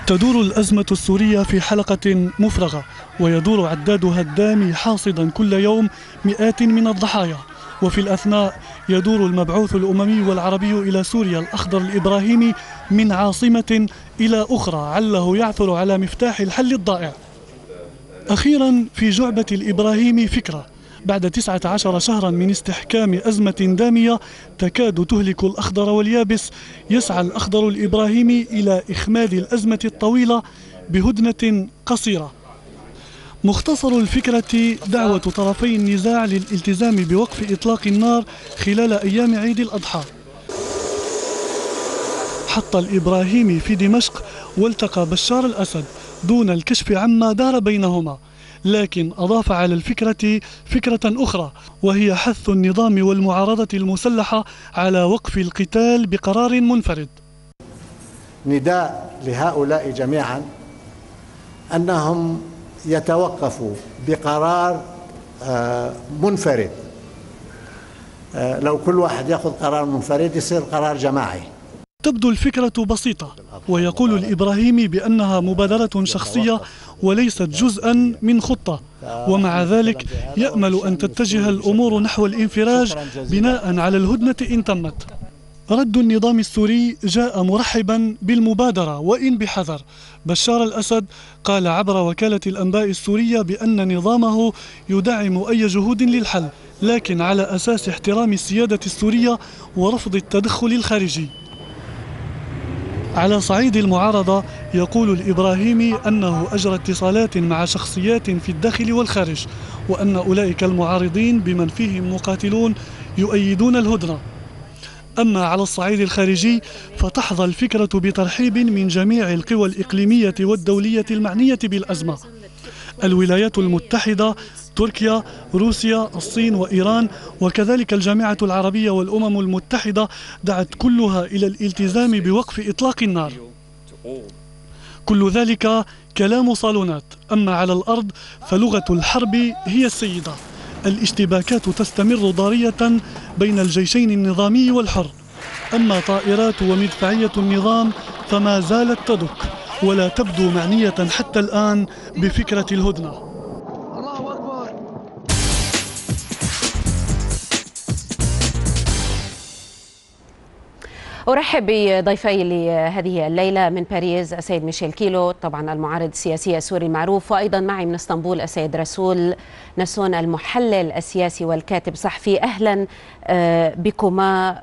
تدور الأزمة السورية في حلقة مفرغة، ويدور عدادها الدامي حاصدا كل يوم مئات من الضحايا. وفي الأثناء يدور المبعوث الأممي والعربي إلى سوريا الأخضر الإبراهيمي من عاصمة إلى أخرى عله يعثر على مفتاح الحل الضائع. أخيرا في جعبة الإبراهيمي فكرة. بعد 19 شهرا من استحكام أزمة دامية تكاد تهلك الأخضر واليابس، يسعى الأخضر الإبراهيمي إلى إخماد الأزمة الطويلة بهدنة قصيرة. مختصر الفكرة دعوة طرفي النزاع للالتزام بوقف إطلاق النار خلال أيام عيد الأضحى. حط الإبراهيمي في دمشق والتقى بشار الأسد دون الكشف عما دار بينهما، لكن أضاف على الفكرة فكرة أخرى، وهي حث النظام والمعارضة المسلحة على وقف القتال بقرار منفرد. نداء لهؤلاء جميعا أنهم يتوقفوا بقرار منفرد. لو كل واحد يأخذ قرار منفرد يصير قرار جماعي. تبدو الفكرة بسيطة، ويقول الإبراهيمي بأنها مبادرة شخصية وليست جزءا من خطة، ومع ذلك يأمل أن تتجه الأمور نحو الانفراج بناء على الهدنة إن تمت. رد النظام السوري جاء مرحبا بالمبادرة وإن بحذر. بشار الأسد قال عبر وكالة الأنباء السورية بأن نظامه يدعم أي جهود للحل، لكن على أساس احترام السيادة السورية ورفض التدخل الخارجي. على صعيد المعارضة يقول الإبراهيمي أنه أجرى اتصالات مع شخصيات في الداخل والخارج، وأن أولئك المعارضين بمن فيهم مقاتلون يؤيدون الهدنة. أما على الصعيد الخارجي فتحظى الفكرة بترحيب من جميع القوى الإقليمية والدولية المعنية بالأزمة: الولايات المتحدة، تركيا، روسيا، الصين وإيران، وكذلك الجامعة العربية والأمم المتحدة دعت كلها إلى الالتزام بوقف إطلاق النار. كل ذلك كلام صالونات، أما على الأرض فلغة الحرب هي السيدة. الاشتباكات تستمر ضارية بين الجيشين النظامي والحر، أما طائرات ومدفعية النظام فما زالت تدك ولا تبدو معنية حتى الآن بفكرة الهدنة. أرحب بضيفي لهذه الليلة من باريس السيد ميشيل كيلو، طبعا المعارض السياسي السوري المعروف، وأيضا معي من اسطنبول السيد رسول نسون المحلل السياسي والكاتب الصحفي. أهلا بكما.